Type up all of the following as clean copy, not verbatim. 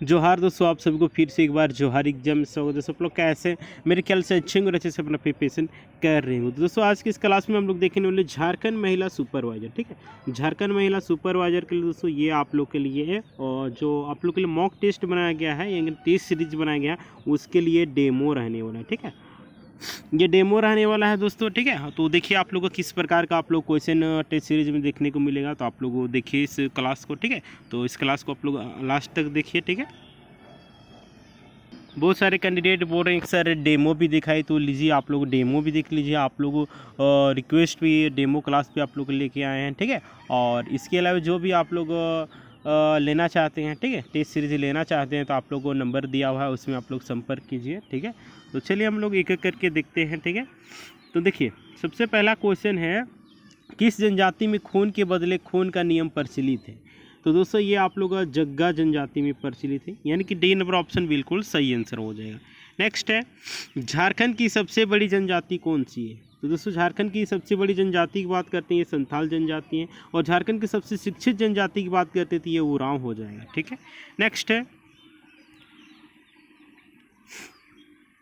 जोहार दोस्तों, आप सभी को फिर से एक बार जोहार एग्जाम में स्वागत है। सब लोग कैसे, मेरे ख्याल से अच्छे और अच्छे से अपना प्रिपरेशन कर रहे हो। तो दोस्तों आज की इस क्लास में हम लोग देखेंगे वाले झारखंड महिला सुपरवाइजर। ठीक है, झारखंड महिला सुपरवाइजर के लिए दोस्तों ये आप लोग के लिए है, और जो आप लोग के लिए मॉक टेस्ट बनाया गया है यानी टेस्ट सीरीज बनाया गया है, उसके लिए डेमो रहने वाला है। ठीक है, ये डेमो रहने वाला है दोस्तों। ठीक है, तो देखिए आप लोगों को किस प्रकार का आप लोग क्वेश्चन टेस्ट सीरीज में देखने को मिलेगा। तो आप लोग देखिए इस क्लास को। ठीक है, तो इस क्लास को आप लोग लास्ट तक देखिए। ठीक है, बहुत सारे कैंडिडेट बोल रहे हैं कि सर डेमो भी दिखाई, तो लीजिए आप लोग डेमो भी देख लीजिए। आप लोग रिक्वेस्ट भी डेमो क्लास पे आप लोग लेके आए हैं। ठीक है, और इसके अलावा जो भी आप लोग लेना चाहते हैं, ठीक है, टेस्ट सीरीज लेना चाहते हैं, तो आप लोग को नंबर दिया हुआ है, उसमें आप लोग संपर्क कीजिए। ठीक है, तो चलिए हम लोग एक एक करके देखते हैं। ठीक है, तो देखिए सबसे पहला क्वेश्चन है, किस जनजाति में खून के बदले खून का नियम प्रचलित है। तो दोस्तों ये आप लोग जग्गा जनजाति में प्रचलित है, यानी कि डी नंबर ऑप्शन बिल्कुल सही आंसर हो जाएगा। नेक्स्ट है, झारखंड की सबसे बड़ी जनजाति कौन सी है। तो दोस्तों झारखंड की सबसे बड़ी जनजाति की बात करते हैं, ये संथाल जनजाति है, और झारखंड की सबसे शिक्षित जनजाति की बात करते हैं तो ये उरांव हो जाएगा। ठीक है, नेक्स्ट है,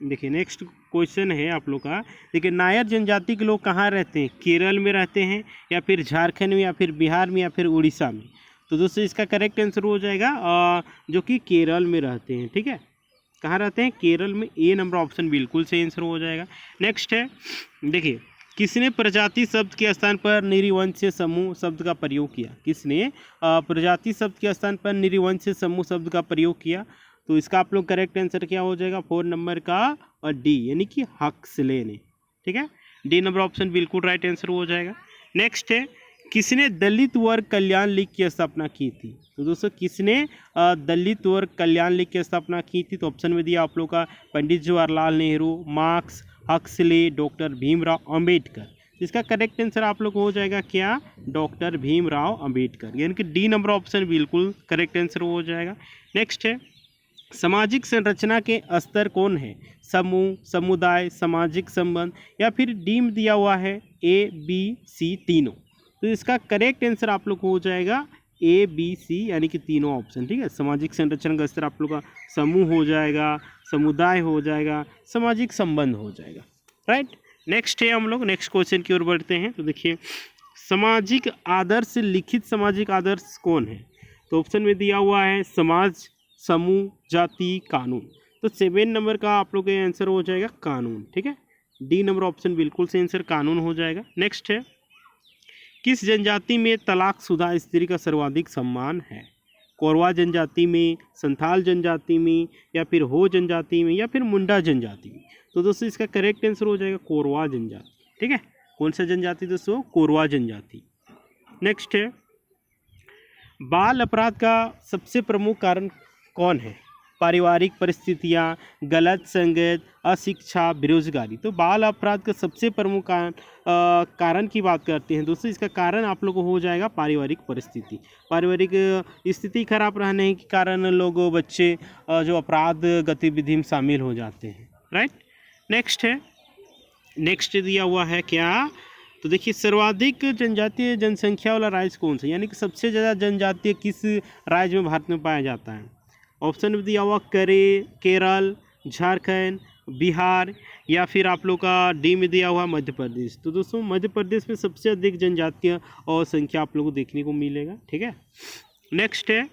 देखिए नेक्स्ट क्वेश्चन है आप लोग का। देखिए नायर जनजाति के लोग कहाँ रहते हैं, केरल में रहते हैं, या फिर झारखंड में, या फिर बिहार में, या फिर उड़ीसा में। तो दोस्तों इसका करेक्ट आंसर हो जाएगा जो कि केरल में रहते हैं। ठीक है, कहाँ रहते हैं, केरल में। ए नंबर ऑप्शन बिल्कुल सही आंसर हो जाएगा। नेक्स्ट है, देखिए किसने प्रजाति शब्द के स्थान पर निरिवंशीय समूह शब्द का प्रयोग किया। किसने प्रजाति शब्द के स्थान पर निरिवंशीय समूह शब्द का प्रयोग किया। तो इसका आप लोग करेक्ट आंसर क्या हो जाएगा, 4 नंबर का और डी, यानी कि हक्सले ने। ठीक है, डी नंबर ऑप्शन बिल्कुल राइट आंसर हो जाएगा। नेक्स्ट है, किसने दलित वर्ग कल्याण लीग की स्थापना की थी। तो दोस्तों किसने दलित वर्ग कल्याण लीग की स्थापना की थी। तो ऑप्शन में दिया आप लोग का Pandit Jawaharlal Nehru, Marx, Huxley, doctor Bhimrao Ambedkar. इसका करेक्ट आंसर आप लोग हो जाएगा क्या, डॉक्टर भीमराव अंबेडकर, यानी कि डी नंबर ऑप्शन बिल्कुल करेक्ट आंसर हो जाएगा। नेक्स्ट है, सामाजिक संरचना के स्तर कौन है, समूह, समुदाय, सामाजिक संबंध, या फिर डी में दिया हुआ है ए बी सी तीनों। तो इसका करेक्ट आंसर आप लोग को हो जाएगा ए बी सी, यानी कि तीनों ऑप्शन। ठीक है, सामाजिक संरचना का स्तर आप लोग का समूह हो जाएगा, समुदाय हो जाएगा, सामाजिक संबंध हो जाएगा। राइट, नेक्स्ट है, हम लोग नेक्स्ट क्वेश्चन की ओर बढ़ते हैं। तो देखिए सामाजिक आदर्श, लिखित सामाजिक आदर्श कौन है। तो ऑप्शन में दिया हुआ है समाज, समूह, जाति, कानून। तो 7 नंबर का आप लोग का आंसर हो जाएगा कानून। ठीक है, डी नंबर ऑप्शन बिल्कुल से आंसर कानून हो जाएगा। नेक्स्ट है, किस जनजाति में तलाकशुदा स्त्री का सर्वाधिक सम्मान है। कोरवा जनजाति में, संथाल जनजाति में, या फिर हो जनजाति में, या फिर मुंडा जनजाति में। तो दोस्तों इसका करेक्ट आंसर हो जाएगा कोरवा जनजाति। ठीक है, कौन सा जनजाति दोस्तों, कोरवा जनजाति। नेक्स्ट है, बाल अपराध का सबसे प्रमुख कारण कौन है। पारिवारिक परिस्थितियाँ, गलत संगत, अशिक्षा, बेरोजगारी। तो बाल अपराध का सबसे प्रमुख कारण की बात करते हैं दोस्तों, इसका कारण आप लोगों को हो जाएगा पारिवारिक परिस्थिति। पारिवारिक स्थिति खराब रहने के कारण लोग, बच्चे जो अपराध गतिविधि में शामिल हो जाते हैं। राइट, नेक्स्ट है, नेक्स्ट दिया हुआ है क्या। तो देखिए सर्वाधिक जनजातीय जनसंख्या वाला राज्य कौन सा, यानी कि सबसे ज़्यादा जनजातीय किस राज्य में भारत में पाया जाता है। ऑप्शन में दिया हुआ केरल, झारखंड, बिहार, या फिर आप लोग का डी में दिया हुआ मध्य प्रदेश। तो दोस्तों मध्य प्रदेश में सबसे अधिक जनजातीय और संख्या आप लोगों को देखने को मिलेगा। ठीक है, नेक्स्ट है,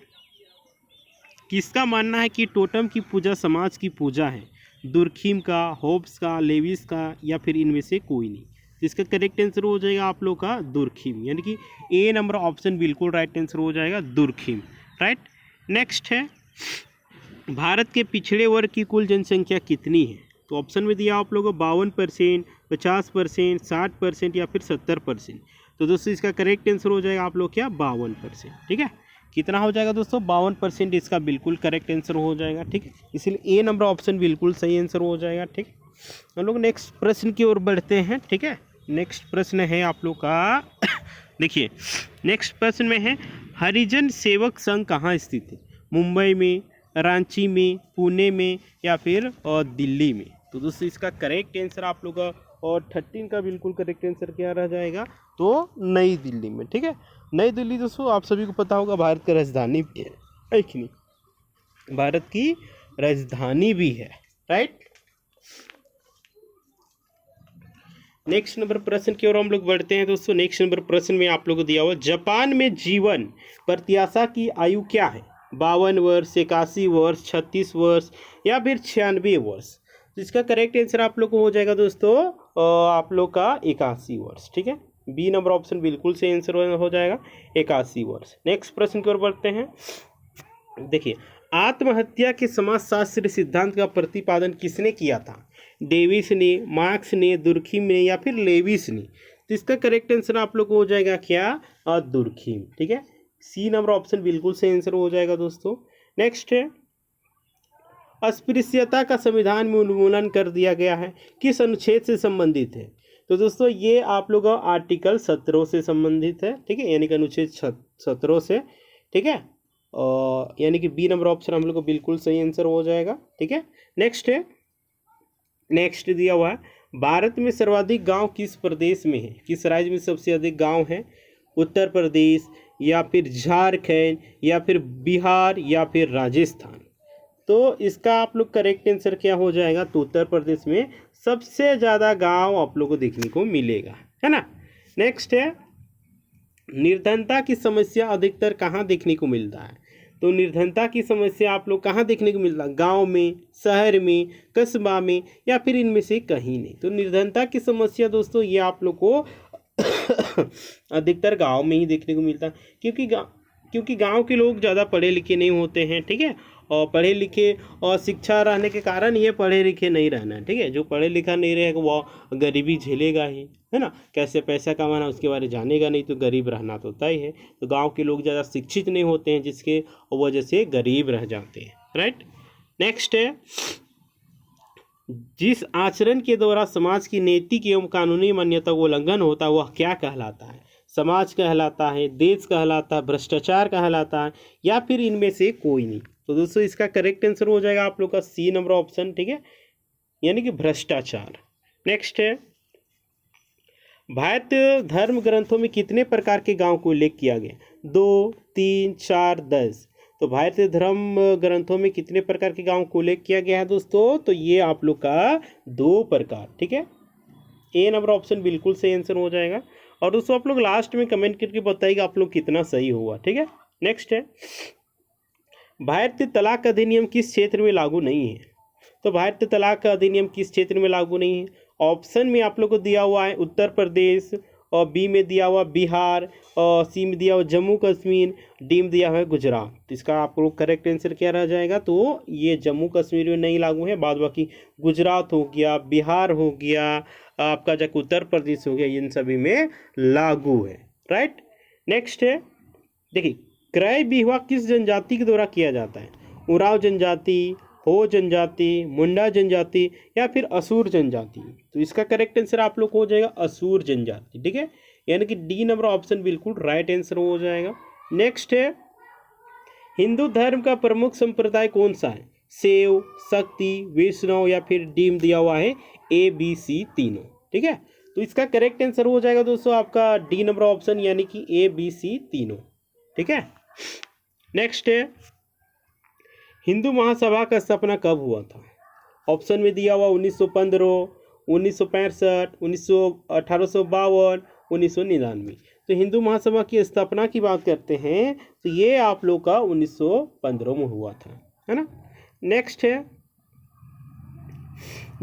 किसका मानना है कि टोटम की पूजा समाज की पूजा है। दुर्खिम का, होब्स का, लेविस का, या फिर इनमें से कोई नहीं। इसका करेक्ट आंसर हो जाएगा आप लोग का दुर्खिम, यानी कि ए नंबर ऑप्शन बिल्कुल राइट आंसर हो जाएगा दुर्खिम। राइट, नेक्स्ट है, भारत के पिछड़े वर्ग की कुल जनसंख्या कितनी है। तो ऑप्शन में दिया आप लोगों को 52%, 50%, 60%, या फिर 70%। तो दोस्तों इसका करेक्ट आंसर हो जाएगा आप लोग क्या, 52%। ठीक है, कितना हो जाएगा दोस्तों, 52% इसका बिल्कुल करेक्ट आंसर हो जाएगा। ठीक है, इसलिए ए नंबर ऑप्शन बिल्कुल सही आंसर हो जाएगा। ठीक, हम लोग नेक्स्ट प्रश्न की ओर बढ़ते हैं। ठीक है, नेक्स्ट प्रश्न है आप लोग का देखिए नेक्स्ट प्रश्न में है, हरिजन सेवक संघ कहाँ स्थित है। मुंबई में, रांची में, पुणे में, या फिर दिल्ली में। तो दोस्तों इसका करेक्ट आंसर आप लोग और 13 का बिल्कुल करेक्ट आंसर क्या रह जाएगा, तो नई दिल्ली में। ठीक है, नई दिल्ली दोस्तों आप सभी को पता होगा भारत का राजधानी है कि नहीं। भारत की राजधानी भी है, राइट। नेक्स्ट नंबर प्रश्न की ओर हम लोग बढ़ते हैं दोस्तों। नेक्स्ट नंबर प्रश्न में आप लोग को दिया हुआ, जापान में जीवन प्रत्याशा की आयु क्या है? 52 वर्ष, 81 वर्ष, 36 वर्ष या फिर 96 वर्ष। तो इसका करेक्ट आंसर आप लोग को हो जाएगा दोस्तों आप लोग का 81 वर्ष, ठीक है। बी नंबर ऑप्शन बिल्कुल से आंसर हो जाएगा 81 वर्ष। नेक्स्ट प्रश्न की ओर बढ़ते हैं। देखिए, आत्महत्या के समाजशास्त्र सिद्धांत का प्रतिपादन किसने किया था? डेविस ने, मार्क्स ने, दुर्खिम ने या फिर लेविस ने। तो इसका करेक्ट आंसर आप लोग को हो जाएगा क्या? दुर्खिम, ठीक है। सी नंबर ऑप्शन बिल्कुल से आंसर हो जाएगा दोस्तों। नेक्स्ट है, अस्पृश्यता का संविधान में उन्मूलन कर दिया गया है, किस अनुच्छेद से संबंधित है? तो दोस्तों ये आप लोग आर्टिकल 17 से संबंधित है, ठीक है, यानी कि अनुच्छेद 17 से, ठीक है। यानी कि बी नंबर ऑप्शन हम लोग को बिल्कुल सही आंसर हो जाएगा, ठीक है। नेक्स्ट है, नेक्स्ट दिया हुआ है, भारत में सर्वाधिक गांव किस प्रदेश में है? किस राज्य में सबसे अधिक गांव है? उत्तर प्रदेश या फिर झारखंड या फिर बिहार या फिर राजस्थान। तो इसका आप लोग करेक्ट आंसर क्या हो जाएगा? तो उत्तर प्रदेश में सबसे ज़्यादा गांव आप लोग को देखने को मिलेगा, है ना। नेक्स्ट है, निर्धनता की समस्या अधिकतर कहाँ देखने को मिलता है? तो निर्धनता की समस्या आप लोग कहाँ देखने को मिलता है? गांव में, शहर में, कस्बा में या फिर इनमें से कहीं नहीं। तो निर्धनता की समस्या दोस्तों ये आप लोग को अधिकतर गांव में ही देखने को मिलता है, क्योंकि गांव के लोग ज़्यादा पढ़े लिखे नहीं होते हैं, ठीक है। और पढ़े लिखे और शिक्षा रहने के कारण ये पढ़े लिखे नहीं रहना है, ठीक है। जो पढ़े लिखा नहीं रहेगा वो गरीबी झेलेगा ही, है ना। कैसे पैसा कमाना उसके बारे में जानेगा नहीं तो गरीब रहना तो तय है। तो गांव के लोग ज़्यादा शिक्षित नहीं होते हैं, जिसके वजह से गरीब रह जाते हैं, राइट। नेक्स्ट है, जिस आचरण के द्वारा समाज की नैतिक एवं कानूनी मान्यता को उल्लंघन होता है वह क्या कहलाता है? समाज कहलाता है, देश कहलाता है, भ्रष्टाचार कहलाता है या फिर इनमें से कोई नहीं। तो दोस्तों इसका करेक्ट आंसर हो जाएगा आप लोग का सी नंबर ऑप्शन, ठीक है, यानी कि भ्रष्टाचार। नेक्स्ट है, भारतीय धर्म ग्रंथों में कितने प्रकार के गांव को उल्लेख किया गया? 2, 3, 4, 10। तो भारतीय धर्म ग्रंथों में कितने प्रकार के गांव को उल्लेख किया गया है दोस्तों? तो ये आप लोग का 2 प्रकार, ठीक है। ए नंबर ऑप्शन बिल्कुल सही आंसर हो जाएगा। और दोस्तों आप लोग लास्ट में कमेंट करके बताइएगा आप लोग कितना सही हुआ, ठीक है। नेक्स्ट है, भारतीय तलाक अधिनियम किस क्षेत्र में लागू नहीं है? तो भारतीय तलाक अधिनियम किस क्षेत्र में लागू नहीं है? ऑप्शन में आप लोग को दिया हुआ है उत्तर प्रदेश, और बी में दिया हुआ बिहार, और सी में दिया हुआ जम्मू कश्मीर, डी में दिया हुआ है गुजरात। तो इसका आप लोग करेक्ट आंसर क्या रह जाएगा? तो ये जम्मू कश्मीर में नहीं लागू है, बाद बाकी गुजरात हो गया, बिहार हो गया, आपका जाकर उत्तर प्रदेश हो गया, इन सभी में लागू है, राइट। नेक्स्ट है, देखिए, क्रय विवाह किस जनजाति के द्वारा किया जाता है? उराव जनजाति, हो जनजाति, मुंडा जनजाति या फिर असुर जनजाति। तो इसका करेक्ट आंसर आप लोग को हो जाएगा असुर जनजाति, ठीक है, यानी कि डी नंबर ऑप्शन बिल्कुल राइट आंसर हो जाएगा। नेक्स्ट है, हिंदू धर्म का प्रमुख संप्रदाय कौन सा है? शैव, शक्ति, वैष्णव या फिर डी में दिया हुआ है ए बी सी तीनों, ठीक है। तो इसका करेक्ट आंसर हो जाएगा दोस्तों आपका डी नंबर ऑप्शन, यानी कि ए बी सी तीनों, ठीक है। नेक्स्ट है, हिंदू महासभा का स्थापना कब हुआ था? ऑप्शन में दिया हुआ 1915, 1965, 1852, 1999। तो हिंदू महासभा की स्थापना की बात करते हैं तो ये आप लोग का 1915 में हुआ था, है ना। नेक्स्ट है,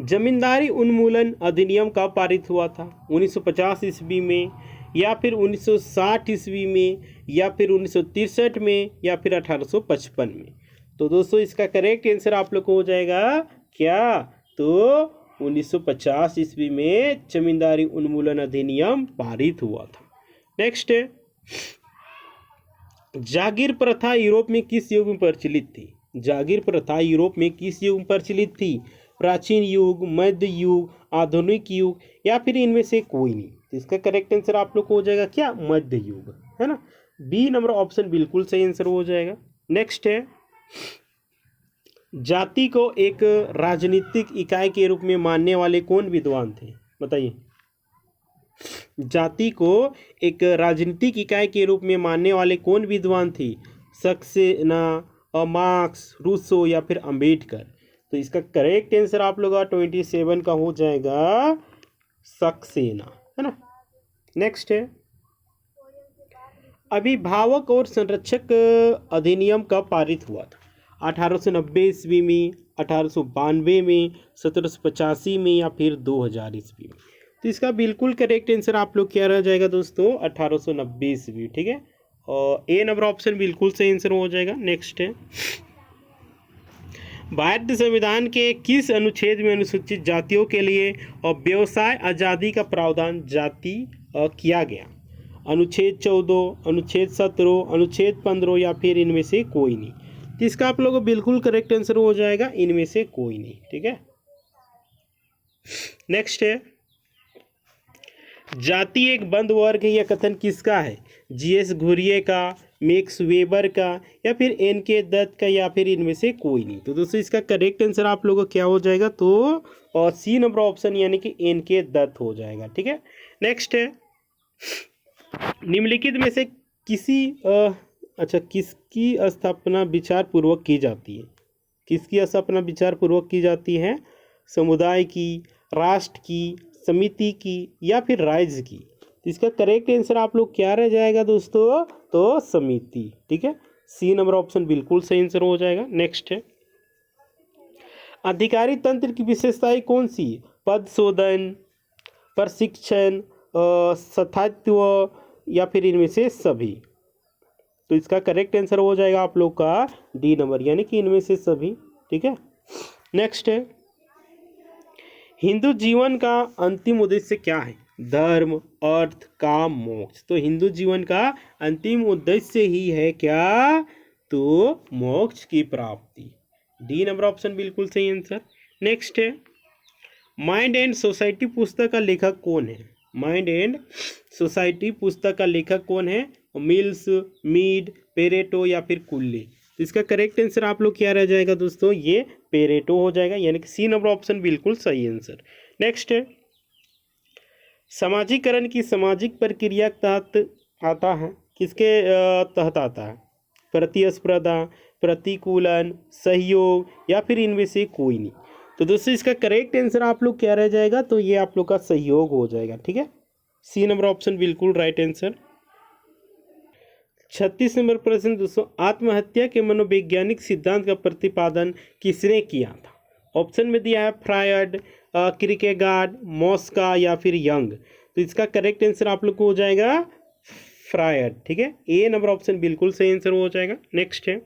जमींदारी उन्मूलन अधिनियम कब पारित हुआ था? 1950 ईस्वी में या फिर 1960 ईस्वी में या फिर 1963 में या फिर 1855 में। तो दोस्तों इसका करेक्ट आंसर आप लोग को हो जाएगा क्या? तो 1950 ईस्वी में जमींदारी उन्मूलन अधिनियम पारित हुआ था। नेक्स्ट है, जागीर प्रथा यूरोप में किस युग में प्रचलित थी? जागीर प्रथा यूरोप में किस युग में प्रचलित थी? प्राचीन युग, मध्य युग, आधुनिक युग या फिर इनमें से कोई नहीं। तो इसका करेक्ट आंसर आप लोग को हो जाएगा क्या? मध्य युग, है ना। बी नंबर ऑप्शन बिल्कुल सही आंसर हो जाएगा। नेक्स्ट है, जाति को एक राजनीतिक इकाई के रूप में मानने वाले कौन विद्वान थे? बताइए। जाति को एक राजनीतिक इकाई के रूप में मानने वाले कौन विद्वान थे? सक्सेना, मार्क्स, रूसो या फिर अंबेडकर। तो इसका करेक्ट आंसर आप लोग का 27 का हो जाएगा सक्सेना, है ना। नेक्स्ट है अभिभावक और संरक्षक अधिनियम कब पारित हुआ था? 1890 ईस्वी में, 1892 में, 1785 में या फिर 2000 ईस्वी में। तो इसका बिल्कुल करेक्ट आंसर आप लोग क्या रह जाएगा दोस्तों? 1890 ईस्वी, ठीक है। और ए नंबर ऑप्शन बिल्कुल सही आंसर हो जाएगा। नेक्स्ट है भारतीय संविधान के किस अनुच्छेद में अनुसूचित जातियों के लिए और व्यवसाय आज़ादी का प्रावधान जाति किया गया? अनुच्छेद 14, अनुच्छेद 17, अनुच्छेद 15 या फिर इनमें से कोई नहीं। तो इसका आप लोगों को बिल्कुल करेक्ट आंसर हो जाएगा इनमें से कोई नहीं, ठीक है। नेक्स्ट है जाति एक बंद वर्ग है, यह कथन किसका है? जीएस घुरिये का, मैक्स वेबर का या फिर एन के दत्त का या फिर इनमें से कोई नहीं। तो दोस्तों इसका करेक्ट आंसर आप लोगों को क्या हो जाएगा? तो और सी नंबर ऑप्शन यानी कि एन के दत्त हो जाएगा, ठीक है। नेक्स्ट है निम्नलिखित में से किसकी स्थापना विचार पूर्वक की जाती है? किसकी स्थापना विचार पूर्वक की जाती है? समुदाय की, राष्ट्र की, समिति की या फिर राज्य की। तो इसका करेक्ट आंसर आप लोग क्या रह जाएगा दोस्तों? तो समिति, ठीक है। सी नंबर ऑप्शन बिल्कुल सही आंसर हो जाएगा। नेक्स्ट है अधिकारी तंत्र की विशेषताएं कौन सी? पद शोधन, प्रशिक्षण, स्थायित्व या फिर इनमें से सभी। तो इसका करेक्ट आंसर हो जाएगा आप लोग का डी नंबर यानी कि इनमें से सभी, ठीक है। नेक्स्ट है हिंदू जीवन का अंतिम उद्देश्य क्या है? धर्म, अर्थ, काम, मोक्ष। तो हिंदू जीवन का अंतिम उद्देश्य ही है क्या? तो मोक्ष की प्राप्ति। डी नंबर ऑप्शन बिल्कुल सही आंसर। नेक्स्ट है माइंड एंड सोसाइटी पुस्तक का लेखक कौन है? माइंड एंड सोसाइटी पुस्तक का लेखक कौन है? मिल्स, मीड, पेरेटो या फिर कुल्ले। तो इसका करेक्ट आंसर आप लोग क्या रह जाएगा दोस्तों? ये पेरेटो हो जाएगा यानी कि सी नंबर ऑप्शन बिल्कुल सही आंसर। नेक्स्ट है समाजीकरण की सामाजिक प्रक्रिया के तहत आता है? किसके तहत आता है? प्रतिस्पर्धा, प्रतिकूलन, सहयोग या फिर इनमें से कोई नहीं। तो दोस्तों इसका करेक्ट आंसर आप लोग क्या रह जाएगा? तो ये आप लोग का सहयोग हो जाएगा, ठीक है। सी नंबर ऑप्शन बिल्कुल राइट आंसर। 36 नंबर प्रश्न दोस्तों आत्महत्या के मनोवैज्ञानिक सिद्धांत का प्रतिपादन किसने किया था? ऑप्शन में दिया है फ्रायड, किरकेगार्ड, मॉस्का या फिर यंग। तो इसका करेक्ट आंसर आप लोग को हो जाएगा फ्रायड, ठीक है। ए नंबर ऑप्शन बिल्कुल सही आंसर हो जाएगा। नेक्स्ट है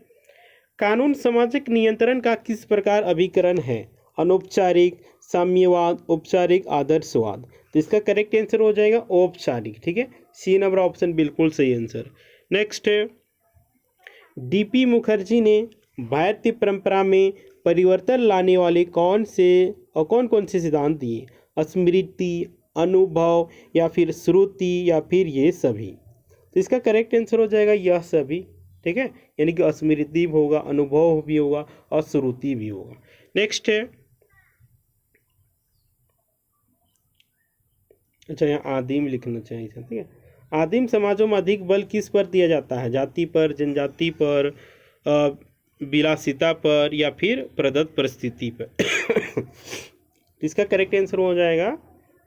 कानून सामाजिक नियंत्रण का किस प्रकार अभिकरण है? अनौपचारिक, साम्यवाद, औपचारिक, आदर्शवाद। तो इसका करेक्ट आंसर हो जाएगा औपचारिक, ठीक है। सी नंबर ऑप्शन बिल्कुल सही आंसर। नेक्स्ट है डीपी मुखर्जी ने भारतीय परंपरा में परिवर्तन लाने वाले कौन कौन से सिद्धांत दिए? स्मृति, अनुभव या फिर श्रुति या फिर ये सभी। तो इसका करेक्ट आंसर हो जाएगा यह सभी, ठीक है। यानी कि स्मृति भी होगा, अनुभव भी होगा और श्रुति भी होगा। नेक्स्ट है अच्छा यहाँ आदिम लिखना चाहिए, ठीक है। आदिम समाजों में अधिक बल किस पर दिया जाता है? जाति पर, जनजाति पर, विलासिता पर या फिर प्रदत्त परिस्थिति पर। इसका करेक्ट आंसर हो जाएगा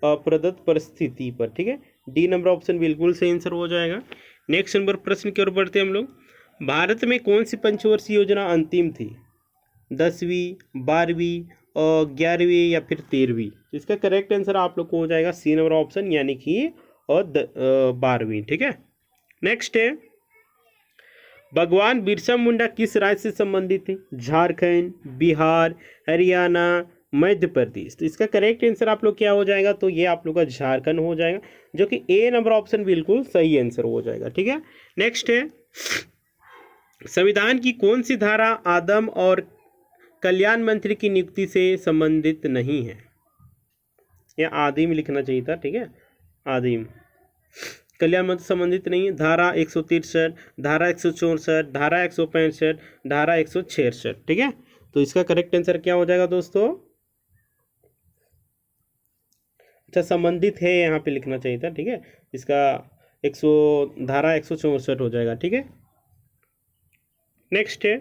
प्रदत्त परिस्थिति पर, ठीक है। डी नंबर ऑप्शन बिल्कुल सही आंसर हो जाएगा। नेक्स्ट नंबर प्रश्न की ओर बढ़ते हैं हम लोग। भारत में कौन सी पंचवर्षीय योजना अंतिम थी? 10वीं, 12वीं, 11वीं या फिर 13वीं। इसका करेक्ट आंसर आप लोग को हो जाएगा सी नंबर ऑप्शन यानी कि 12वीं, ठीक है। नेक्स्ट है भगवान बिरसा मुंडा किस राज्य से संबंधित थे? झारखंड, बिहार, हरियाणा, मध्य प्रदेश। तो इसका करेक्ट आंसर आप लोग क्या हो जाएगा? तो ये आप लोग का झारखंड हो जाएगा जो कि ए नंबर ऑप्शन बिल्कुल सही आंसर हो जाएगा, ठीक है। नेक्स्ट है संविधान की कौन सी धारा आदम और कल्याण मंत्री की नियुक्ति से संबंधित नहीं है? या आदिम लिखना चाहिए था, ठीक है। आदिम कल्याण मंत्री संबंधित नहीं है। धारा 163, धारा 164, धारा 165, धारा 166, ठीक है। तो इसका करेक्ट आंसर क्या हो जाएगा दोस्तों? अच्छा संबंधित है यहाँ पे लिखना चाहिए था, ठीक है। इसका धारा 164 हो जाएगा, ठीक है। नेक्स्ट है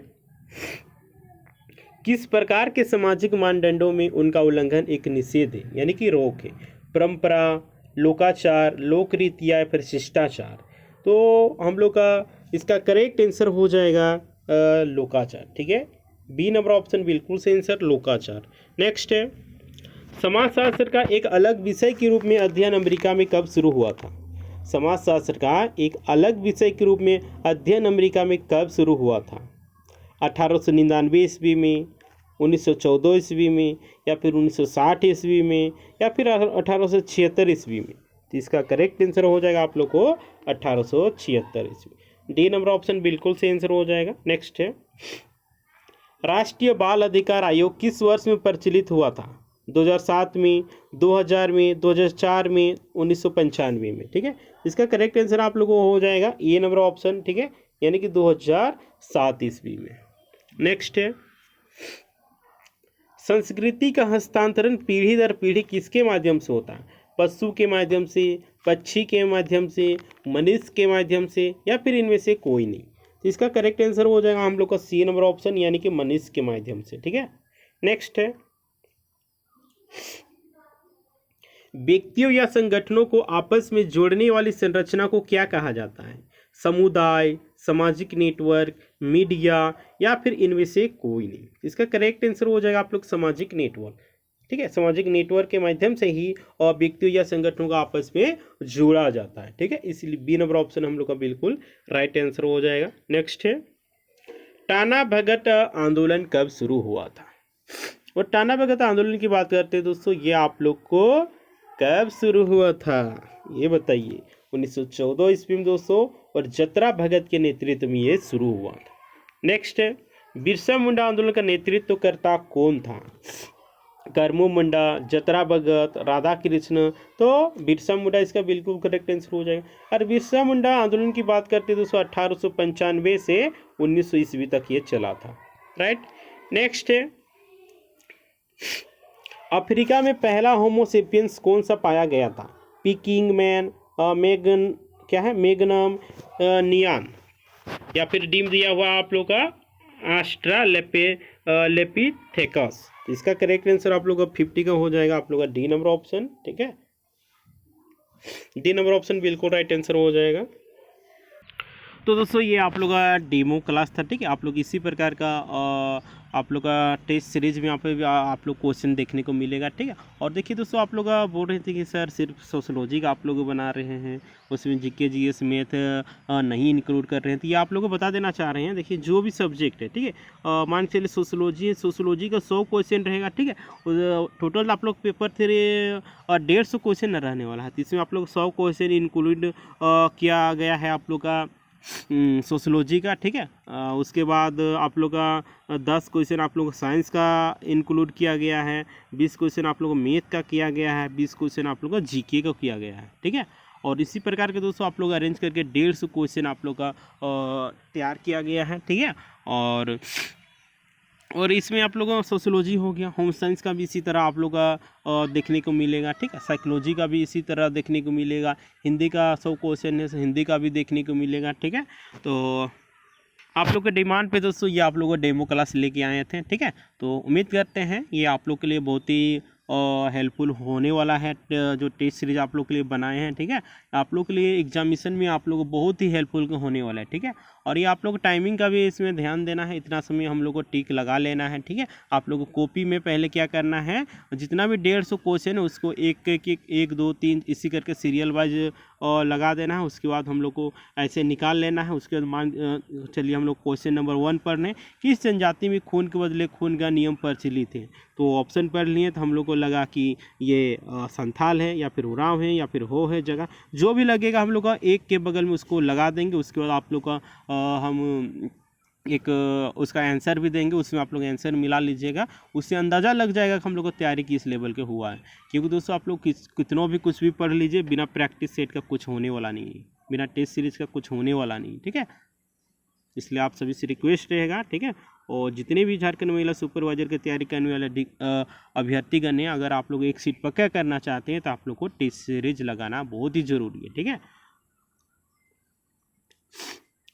किस प्रकार के सामाजिक मानदंडों में उनका उल्लंघन एक निषेध है यानी कि रोक है? परंपरा, लोकाचार, लोकरीति या फिर शिष्टाचार? तो हम लोग का इसका करेक्ट आंसर हो जाएगा लोकाचार। ठीक है, बी नंबर ऑप्शन बिल्कुल सही आंसर, लोकाचार। नेक्स्ट है, समाजशास्त्र का एक अलग विषय के रूप में अध्ययन अमेरिका में कब शुरू हुआ था? समाजशास्त्र का एक अलग विषय के रूप में अध्ययन अमेरिका में कब शुरू हुआ था? 1899 ईस्वी में, 1914 ईस्वी में, या फिर 1960 ईस्वी में, या फिर 1876 ईस्वी में? तो इसका करेक्ट आंसर हो जाएगा आप लोग को 1876 ईस्वी। डी नंबर ऑप्शन बिल्कुल सही आंसर हो जाएगा। नेक्स्ट है, राष्ट्रीय बाल अधिकार आयोग किस वर्ष में प्रचलित हुआ था? 2007 में, 2000 में, 2004 में, 1995 में? ठीक है, इसका करेक्ट आंसर आप लोगों को हो जाएगा ए नंबर ऑप्शन। ठीक है, यानी कि 2007 ईस्वी में। नेक्स्ट है, संस्कृति का हस्तांतरण पीढ़ी दर पीढ़ी किसके माध्यम से होता है? पशु के माध्यम से, पक्षी के माध्यम से, मनुष्य के माध्यम से, या फिर इनमें से कोई नहीं? तो इसका करेक्ट आंसर हो जाएगा हम लोग का सी नंबर ऑप्शन, यानी कि मनुष्य के माध्यम से। ठीक है, नेक्स्ट है, व्यक्तियों या संगठनों को आपस में जोड़ने वाली संरचना को क्या कहा जाता है? समुदाय, सामाजिक नेटवर्क, मीडिया, या फिर इनमें से कोई नहीं? इसका करेक्ट आंसर हो जाएगा आप लोग सामाजिक नेटवर्क। ठीक है, सामाजिक नेटवर्क के माध्यम से ही और व्यक्तियों या संगठनों का आपस में जोड़ा जाता है। ठीक है, इसलिए बी नंबर ऑप्शन हम लोग का बिल्कुल राइट आंसर हो जाएगा। नेक्स्ट है, टाना भगत आंदोलन कब शुरू हुआ था? और टाना भगत आंदोलन की बात करते हैं दोस्तों, ये आप लोग को कब शुरू हुआ था ये बताइए? 1914 ईस्वी में दोस्तों, और जतरा भगत के नेतृत्व में ये शुरू हुआ था। नेक्स्ट है, बिरसा मुंडा आंदोलन का नेतृत्व करता कौन था? करमू मुंडा, जतरा भगत, राधा कृष्ण? तो बिरसा मुंडा इसका बिल्कुल करेक्ट आंसर हो जाएगा। और बिरसा मुंडा आंदोलन की बात करते हैं दोस्तों, 1895 से 1900 ईस्वी तक ये चला था। राइट, नेक्स्ट है, अफ्रीका में पहला होमोसेपियंस कौन सा पाया गया था? पिकिंग मैन, मेगन क्या है, मेगनम नियान, या फिर डीम दिया हुआ आप लोग का लेपिथेकस? इसका करेक्ट आंसर आप लोग का 50 का हो जाएगा आप लोग का डी नंबर ऑप्शन। ठीक है, डी नंबर ऑप्शन बिल्कुल राइट आंसर हो जाएगा। तो दोस्तों ये आप लोग का डेमो क्लास था। ठीक है, आप लोग इसी प्रकार का आप लोग का टेस्ट सीरीज में यहाँ पे आप लोग क्वेश्चन देखने को मिलेगा। ठीक है, और देखिए दोस्तों, आप लोग बोल रहे थे कि सर सिर्फ सोशोलॉजी का आप लोग बना रहे हैं, उसमें जीके जीएस मैथ नहीं इंक्लूड कर रहे हैं। तो ये आप लोग को बता देना चाह रहे हैं, देखिए जो भी सब्जेक्ट है, ठीक है, मान के चलिए सोशोलॉजी है, सोशोलॉजी का 100 क्वेश्चन रहेगा। ठीक है, टोटल आप लोग पेपर 150 क्वेश्चन रहने वाला है, तो इसमें आप लोग 100 क्वेश्चन इंक्लूड किया गया है आप लोग का सोशोलॉजी का। ठीक है, उसके बाद आप लोग का 10 क्वेश्चन आप लोग साइंस का इंक्लूड किया गया है, 20 क्वेश्चन आप लोग मैथ का किया गया है, 20 क्वेश्चन आप लोग का जीके का किया गया है। ठीक है, और इसी प्रकार के दोस्तों आप लोग अरेंज करके 150 क्वेश्चन आप लोग का तैयार किया गया है। ठीक है, और इसमें आप लोगों का सोशोलॉजी हो गया, होम साइंस का भी इसी तरह आप लोग का देखने को मिलेगा। ठीक है, साइकोलॉजी का भी इसी तरह देखने को मिलेगा, हिंदी का 100 क्वेश्चन है, हिंदी का भी देखने को मिलेगा। ठीक है, तो आप लोग के डिमांड पे दोस्तों ये आप लोग को डेमो क्लास लेके आए थे। ठीक है, तो उम्मीद करते हैं ये आप लोग के लिए बहुत ही हेल्पफुल होने वाला है, जो टेस्ट सीरीज आप लोग के लिए बनाए हैं। ठीक है, आप लोग के लिए एग्जामिनेशन में आप लोग को बहुत ही हेल्पफुल होने वाला है। ठीक है, और ये आप लोग टाइमिंग का भी इसमें ध्यान देना है, इतना समय हम लोग को टिक लगा लेना है। ठीक है, आप लोग को कॉपी में पहले क्या करना है, जितना भी 150 क्वेश्चन है उसको एक 2 3 इसी करके सीरियल वाइज लगा देना है। उसके बाद हम लोग को ऐसे निकाल लेना है। उसके बाद मान चलिए हम लोग क्वेश्चन नंबर 1 पढ़ने, किस जनजाति में खून के बदले खून का नियम प्रचलित है? तो ऑप्शन पढ़ लिए, तो हम लोग को लगा कि ये संथाल है, या फिर उरांव है, या फिर हो है जगह, जो भी लगेगा हम लोग का एक के बगल में उसको लगा देंगे। उसके बाद आप लोग का हम एक उसका आंसर भी देंगे, उसमें आप लोग आंसर मिला लीजिएगा, उससे अंदाज़ा लग जाएगा कि हम लोग को तैयारी किस लेवल के हुआ है। क्योंकि दोस्तों आप लोग कितनों भी कुछ भी पढ़ लीजिए, बिना प्रैक्टिस सेट का कुछ होने वाला नहीं है, बिना टेस्ट सीरीज का कुछ होने वाला नहीं। ठीक है, इसलिए आप सभी से रिक्वेस्ट रहेगा। ठीक है, और जितने भी झारखंड महिला सुपरवाइजर की तैयारी करने वाले अभ्यर्थीगण हैं, अगर आप लोग एक सीट पक्का करना चाहते हैं तो आप लोग को टेस्ट सीरीज लगाना बहुत ही ज़रूरी है। ठीक है,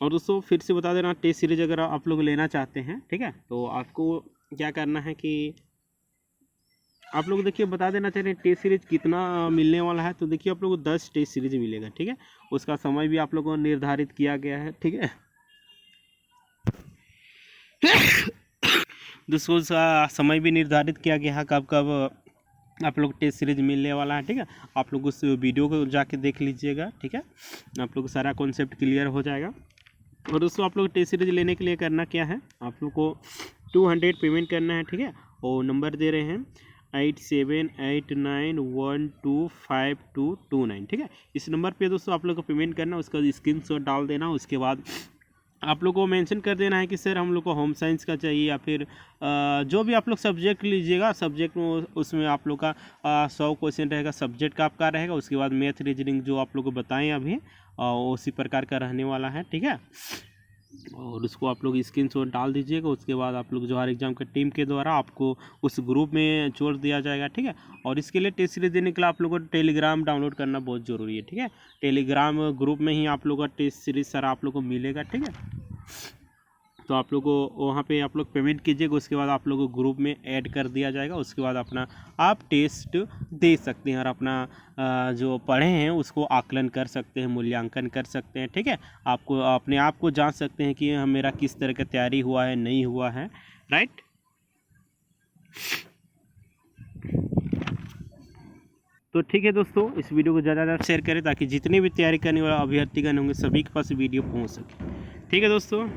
और दोस्तों फिर से बता देना, टेस्ट सीरीज अगर आप लोग लेना चाहते हैं, ठीक है, तो आपको क्या करना है कि आप लोग देखिए बता देना चाह रहे हैं टेस्ट सीरीज कितना मिलने वाला है। तो देखिए आप लोग को 10 टेस्ट सीरीज मिलेगा, ठीक है। उसका समय भी आप लोगों को निर्धारित किया गया है, ठीक है। दोस्तों समय भी निर्धारित किया गया है कब कब आप लोग टेस्ट सीरीज मिलने वाला है, ठीक है। आप लोग उस वीडियो को जाके देख लीजिएगा, ठीक है। आप लोग सारा कॉन्सेप्ट क्लियर हो जाएगा। और दोस्तों आप लोग टेस्ट सीरीज लेने के लिए करना क्या है, आप लोग को 200 पेमेंट करना है, ठीक है। और नंबर दे रहे हैं 8789125229, ठीक है। इस नंबर पे दोस्तों आप लोग को पेमेंट करना, उसका स्क्रीनशॉट डाल देना। उसके बाद आप लोग को मेंशन कर देना है कि सर हम लोग को होम साइंस का चाहिए, या फिर जो भी आप लोग सब्जेक्ट लीजिएगा, सब्जेक्ट में उसमें आप लोग का 100 क्वेश्चन रहेगा, सब्जेक्ट का आपका रहेगा। उसके बाद मैथ रीजनिंग जो आप लोग को बताएं अभी उसी प्रकार का रहने वाला है, ठीक है। और उसको आप लोग स्क्रीनशॉट डाल दीजिएगा। उसके बाद आप लोग जोहार एग्जाम के टीम के द्वारा आपको उस ग्रुप में जोड़ दिया जाएगा, ठीक है। और इसके लिए टेस्ट सीरीज देने के लिए आप लोगों को टेलीग्राम डाउनलोड करना बहुत ज़रूरी है, ठीक है। टेलीग्राम ग्रुप में ही आप लोग का टेस्ट सीरीज सारा आप लोग को मिलेगा, ठीक है। तो आप लोग को वहाँ पे आप लोग पेमेंट कीजिएगा। उसके बाद आप लोग को ग्रुप में ऐड कर दिया जाएगा। उसके बाद अपना आप टेस्ट दे सकते हैं और अपना जो पढ़े हैं उसको आकलन कर सकते हैं, मूल्यांकन कर सकते हैं, ठीक है। आपको अपने आप को जांच सकते हैं कि मेरा किस तरह का तैयारी हुआ है, नहीं हुआ है, राइट। तो ठीक है दोस्तों, इस वीडियो को ज़्यादा से ज़्यादा शेयर करें ताकि जितने भी तैयारी करने वाले अभ्यर्थीगण होंगे सभी के पास वीडियो पहुंच सके, ठीक है दोस्तों।